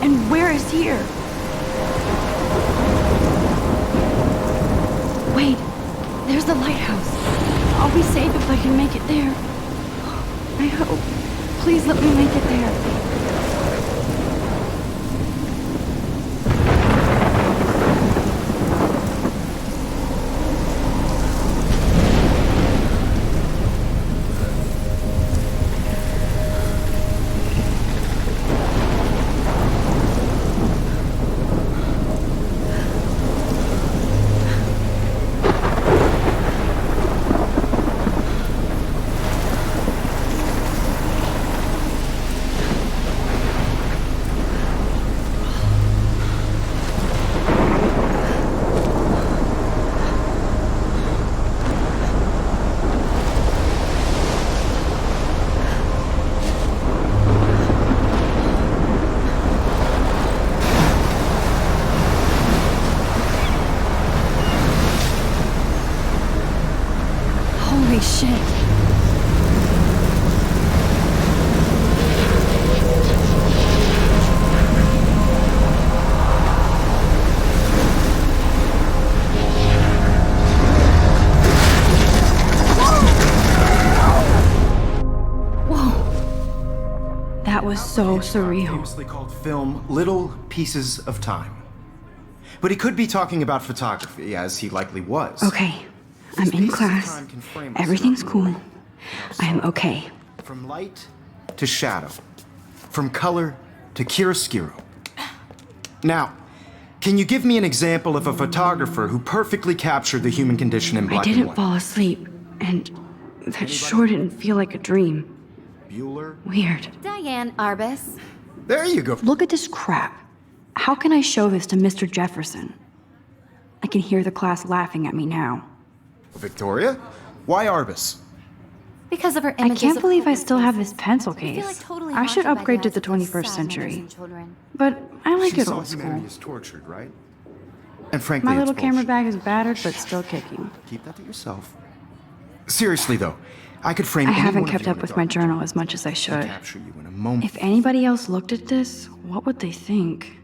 And where is here? Wait, there's the lighthouse. I'll be safe if I can make it there. I hope. Please let me make it there. Holy shit. Whoa. That was so surreal. Famously called film Little Pieces of Time. But he could be talking about photography, as he likely was. Okay. I'm in class. Everything's cool. I'm okay. From light to shadow. From color to chiaroscuro. Now, can you give me an example of a photographer who perfectly captured the human condition in black and I didn't white? fall asleep, and that sure didn't feel like a dream. Bueller? Weird. Diane Arbus. There you go. Look at this crap. How can I show this to Mr. Jefferson? I can hear the class laughing at me now. Victoria? Why Arbus? Because of her I images can't of believe I hopeless still have faces. this pencil I feel case. like totally I should haunted by upgrade to eyes the of those 21st sad century. mothers and children. But I like She it saw old school. humanity is tortured, right? And frankly, My little it's camera bullshit. bag is battered, but still kicking. Keep that to yourself. Seriously, though, I could frame I any haven't one of kept you up in a with my dark journal as much as I and should. capture you in a moment. If anybody else looked at this, what would they think?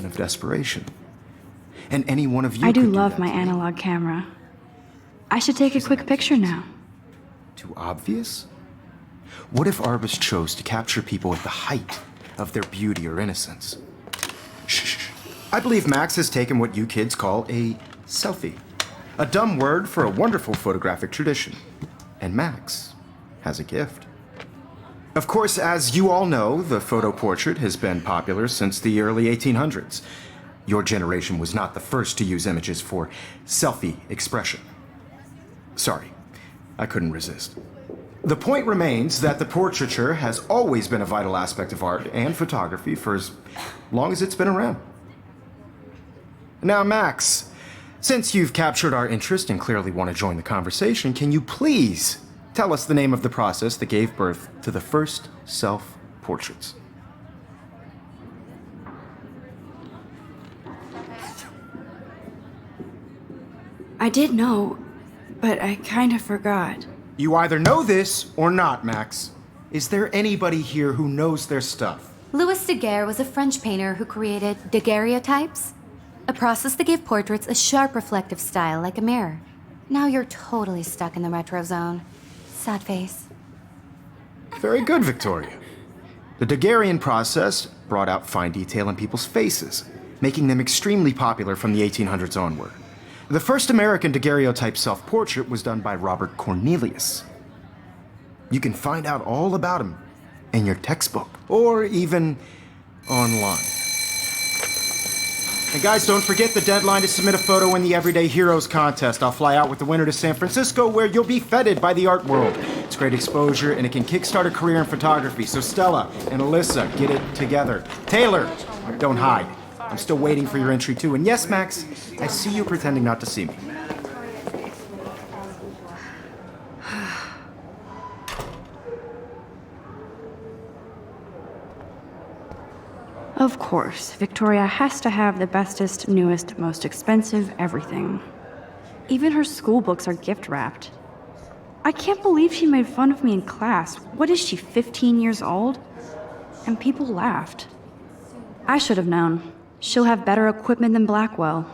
moment of desperation. And any one of you I could do do love that my to me. analog camera. I should take a quick picture now. Too obvious? What if Arbus chose to capture people at the height of their beauty or innocence? Shh. I believe Max has taken what you kids call a selfie. A dumb word for a wonderful photographic tradition. And Max has a gift. Of course, as you all know, the photo portrait has been popular since the early 1800s. Your generation was not the first to use images for selfie expression. Sorry, I couldn't resist. The point remains that the portraiture has always been a vital aspect of art and photography for as long as it's been around. Now, Max, since you've captured our interest and clearly want to join the conversation, can you please tell us the name of the process that gave birth to the first self-portraits? I did know, but I kind of forgot. You either know this or not, Max. Is there anybody here who knows their stuff? Louis Daguerre was a French painter who created daguerreotypes, a process that gave portraits a sharp reflective style like a mirror. Now you're totally stuck in the retro zone. Sad face. Very good, Victoria. The Daguerrean process brought out fine detail in people's faces, making them extremely popular from the 1800s onward. The first American daguerreotype self-portrait was done by Robert Cornelius. You can find out all about him in your textbook, or even online. And guys, don't forget the deadline to submit a photo in the Everyday Heroes contest. I'll fly out with the winner to San Francisco, where you'll be feted by the art world. It's great exposure, and it can kickstart a career in photography. So Stella and Alyssa, get it together. Taylor, don't hide. I'm still waiting for your entry too. And yes, Max, I see you pretending not to see me. Of course, Victoria has to have the bestest, newest, most expensive everything. Even her school books are gift wrapped. I can't believe she made fun of me in class. What is she, 15 years old? And people laughed. I should have known. She'll have better equipment than Blackwell.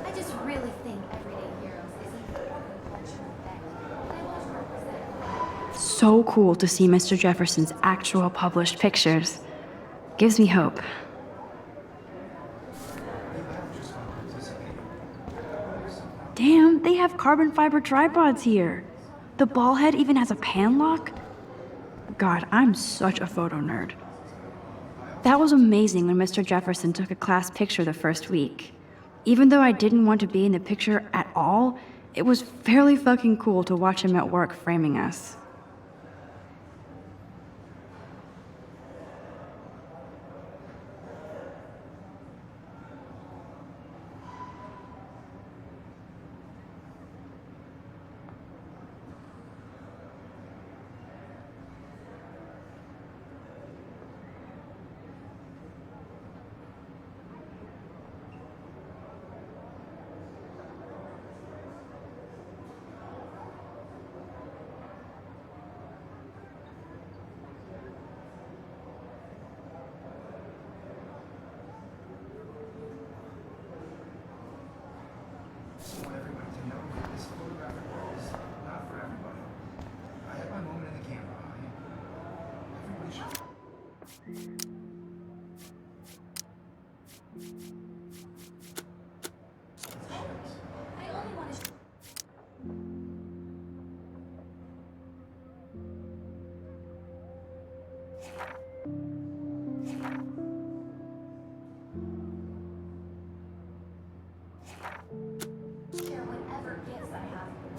I just really think Everyday Heroes is an important cultural event. I want to represent. So cool to see Mr. Jefferson's actual published pictures. Gives me hope. Damn, they have carbon fiber tripods here. The ball head even has a pan lock. God, I'm such a photo nerd. That was amazing when Mr. Jefferson took a class picture the first week. Even though I didn't want to be in the picture at all, it was fairly fucking cool to watch him at work framing us.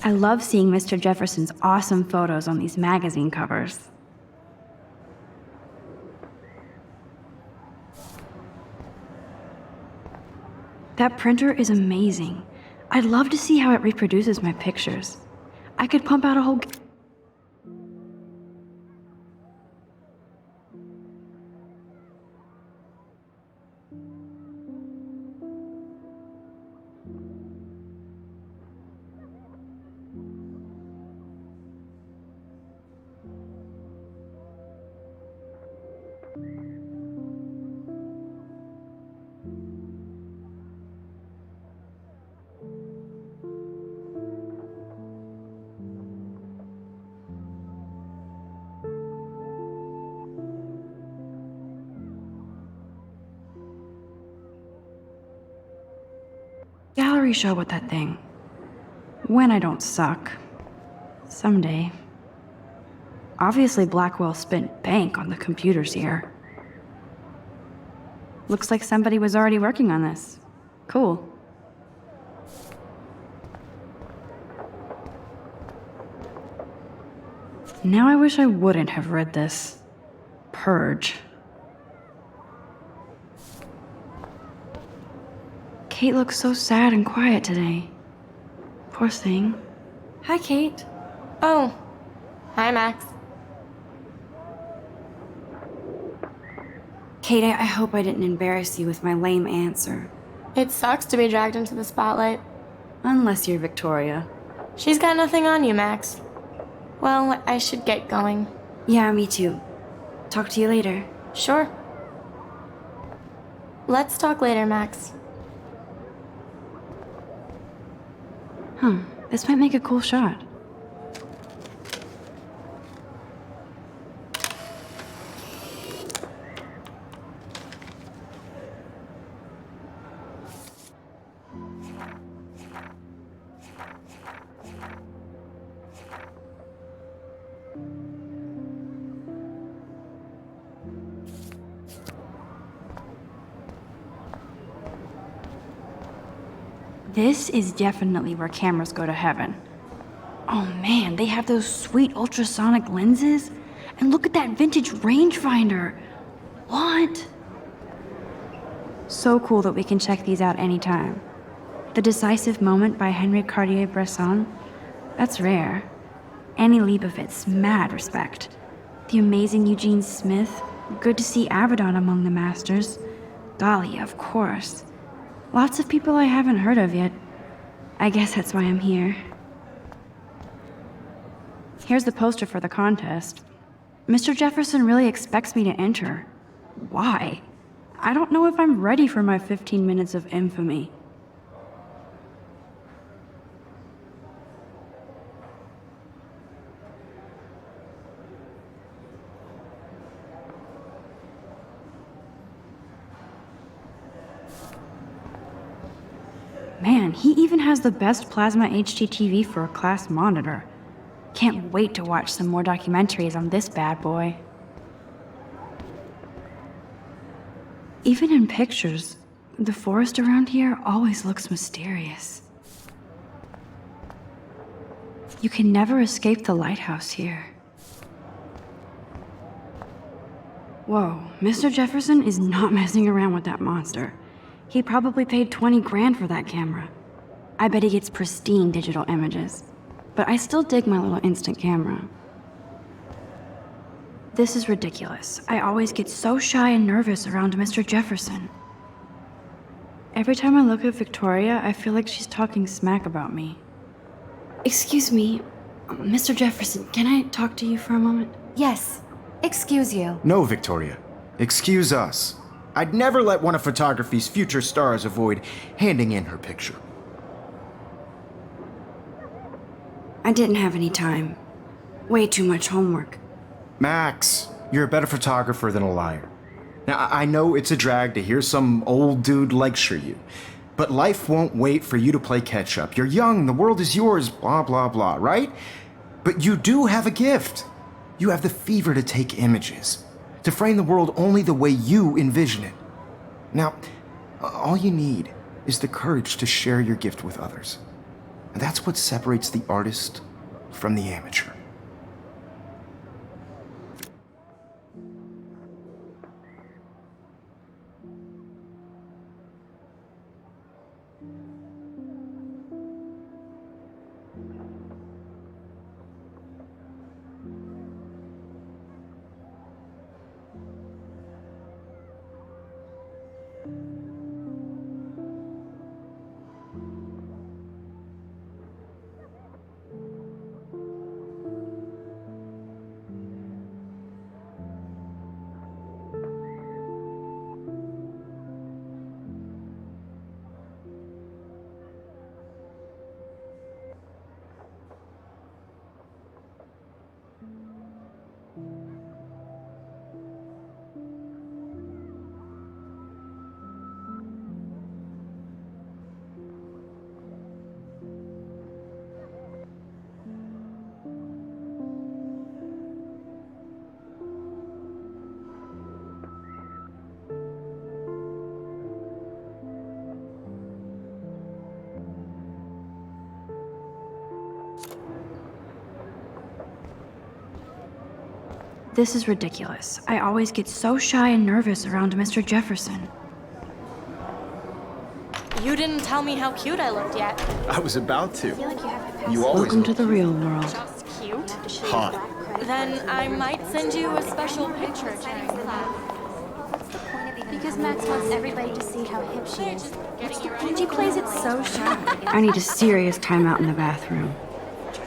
I love seeing Mr. Jefferson's awesome photos on these magazine covers. That printer is amazing. I'd love to see how it reproduces my pictures. I could pump out a whole... gallery show with that thing. When I don't suck. Someday. Obviously, Blackwell spent bank on the computers here. Looks like somebody was already working on this. Cool. Now I wish I wouldn't have read this. Purge. Kate looks so sad and quiet today. Poor thing. Hi, Kate. Oh. Hi, Max. Kate, I hope I didn't embarrass you with my lame answer. It sucks to be dragged into the spotlight. Unless you're Victoria. She's got nothing on you, Max. Well, I should get going. Yeah, me too. Talk to you later. Sure. Let's talk later, Max. This might make a cool shot. This is definitely where cameras go to heaven. Oh man, they have those sweet ultrasonic lenses. And look at that vintage rangefinder. What? So cool that we can check these out anytime. The Decisive Moment by Henry Cartier-Bresson. That's rare. Annie Leibovitz, mad respect. The amazing Eugene Smith. Good to see Avedon among the masters. Golly, of course. Lots of people I haven't heard of yet. I guess that's why I'm here. Here's the poster for the contest. Mr. Jefferson really expects me to enter. Why? I don't know if I'm ready for my 15 minutes of infamy. Man, he even has the best plasma HDTV for a class monitor. Can't wait to watch some more documentaries on this bad boy. Even in pictures, the forest around here always looks mysterious. You can never escape the lighthouse here. Whoa, Mr. Jefferson is not messing around with that monster. He probably paid 20 grand for that camera. I bet he gets pristine digital images. But I still dig my little instant camera. This is ridiculous. I always get so shy and nervous around Mr. Jefferson. Every time I look at Victoria, I feel like she's talking smack about me. Excuse me, Mr. Jefferson, can I talk to you for a moment? Yes. Excuse you. No, Victoria. Excuse us. I'd never let one of photography's future stars avoid handing in her picture. I didn't have any time. Way too much homework. Max, you're a better photographer than a liar. Now, I know it's a drag to hear some old dude lecture you, but life won't wait for you to play catch up. You're young, the world is yours, blah, blah, blah, right? But you do have a gift. You have the fever to take images, to frame the world only the way you envision it. Now, all you need is the courage to share your gift with others. And that's what separates the artist from the amateur. This is ridiculous. I always get so shy and nervous around Mr. Jefferson. You didn't tell me how cute I looked yet. I was about to. You always Welcome to the real world. Just cute? hot. Then I might send you a special picture during class. Because Max wants everybody to see how hip she is. Getting She plays it so shy. I need a serious timeout in the bathroom.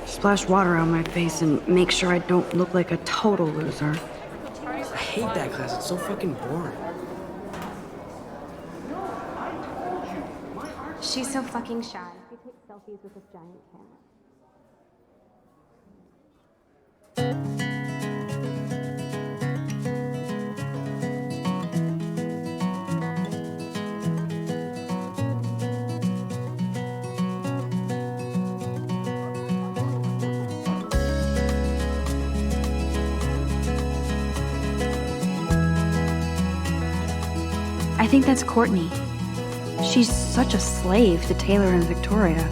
Splash water on my face and make sure I don't look like a total loser. I hate that class. It's so fucking boring. She's so fucking shy. She takes selfies with this giant camera. I think that's Courtney. She's such a slave to Taylor and Victoria.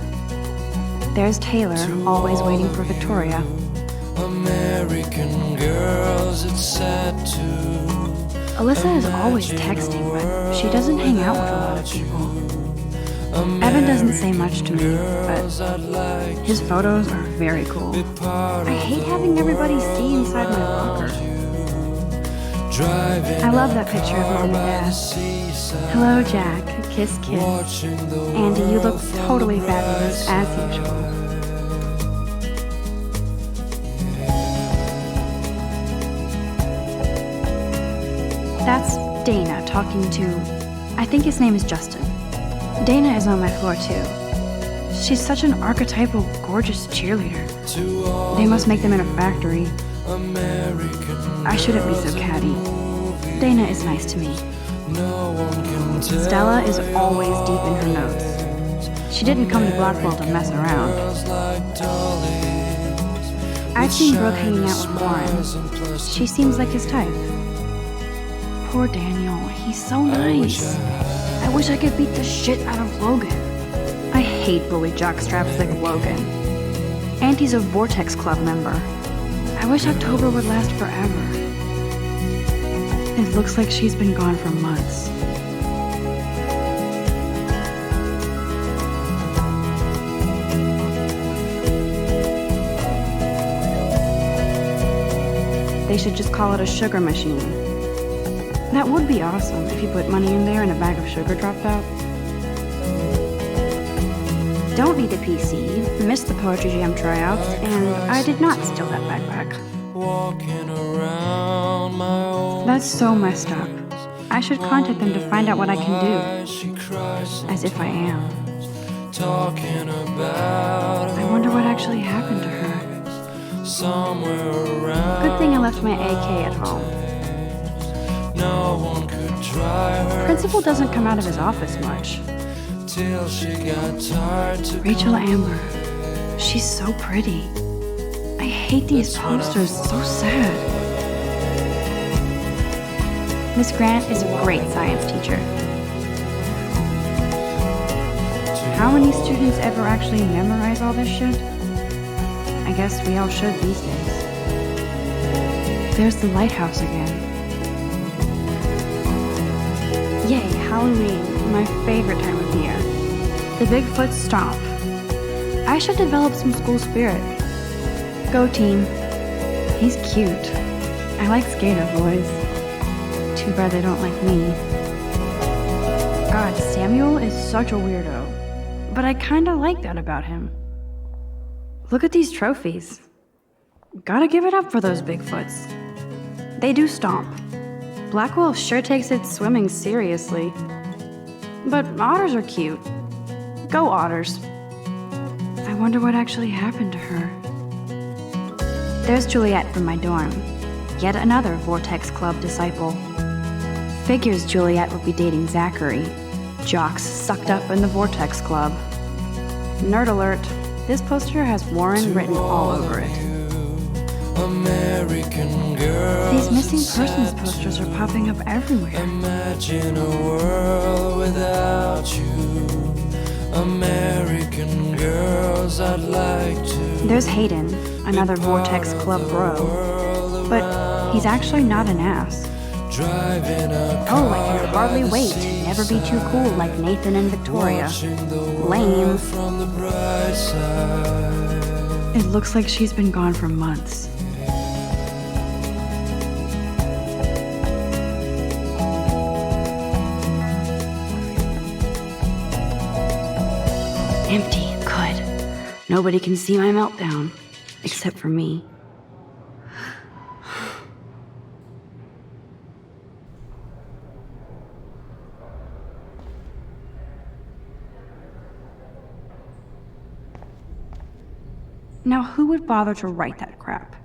There's Taylor, always waiting for Victoria. American girls, it's sad too. Alyssa is always texting, but she doesn't hang out with a lot of people. Evan doesn't say much to me, but his photos are very cool. I hate having everybody see inside my locker. I love that picture of Mom and Dad. Hello, Jack. Kiss, kiss. Andy, you look totally fabulous, as usual. That's Dana talking to... I think his name is Justin. Dana is on my floor, too. She's such an archetypal, gorgeous cheerleader. They must make them in a factory. I shouldn't be so catty. Dana is nice to me. Stella is always deep in her notes. She didn't come to Blackwell to mess around. I've seen Brooke hanging out with Warren. She seems like his type. Poor Daniel, he's so nice. I wish I could beat the shit out of Logan. I hate bully jockstraps like Logan. Auntie's a Vortex Club member. I wish October would last forever. It looks like she's been gone for months. They should just call it a sugar machine. That would be awesome if you put money in there and a bag of sugar dropped out. Don't need a PC, missed the Poetry Jam tryouts, and I did not steal that backpack. Walking around my old That's so messed up. I should contact them to find out what I can do. she cries As if I am. talking about I wonder what actually happened to her. somewhere around. Good thing I left my AK at home. No one could try her Principal doesn't come out of his office much. till she got tired to Rachel Amber. She's so pretty. I hate these posters, so sad. Miss Grant is a great science teacher. How many students ever actually memorize all this shit? I guess we all should these days. There's the lighthouse again. Yay, Halloween, my favorite time of year. The Bigfoot Stomp. I should develop some school spirit. Go team. He's cute. I like skater boys. Too bad they don't like me. God, Samuel is such a weirdo. But I kinda like that about him. Look at these trophies. Gotta give it up for those Bigfoots. They do stomp. Blackwell sure takes its swimming seriously. But otters are cute. Go otters. I wonder what actually happened to her. There's Juliet from my dorm. Yet another Vortex Club disciple. Figures Juliet would be dating Zachary. Jocks sucked up in the Vortex Club. Nerd alert. This poster has Warren written all over it. American girls. These missing persons posters are popping up everywhere. Imagine a world without you. American girls, I'd like to. There's Hayden, another Vortex Club bro. But He's actually not an ass. driving a Oh, I can hardly wait to never be too cool like Nathan and Victoria. Lame. from the bright side. It looks like she's been gone for months. Empty. Good. Nobody can see my meltdown. Except for me. Now, who would bother to write that crap?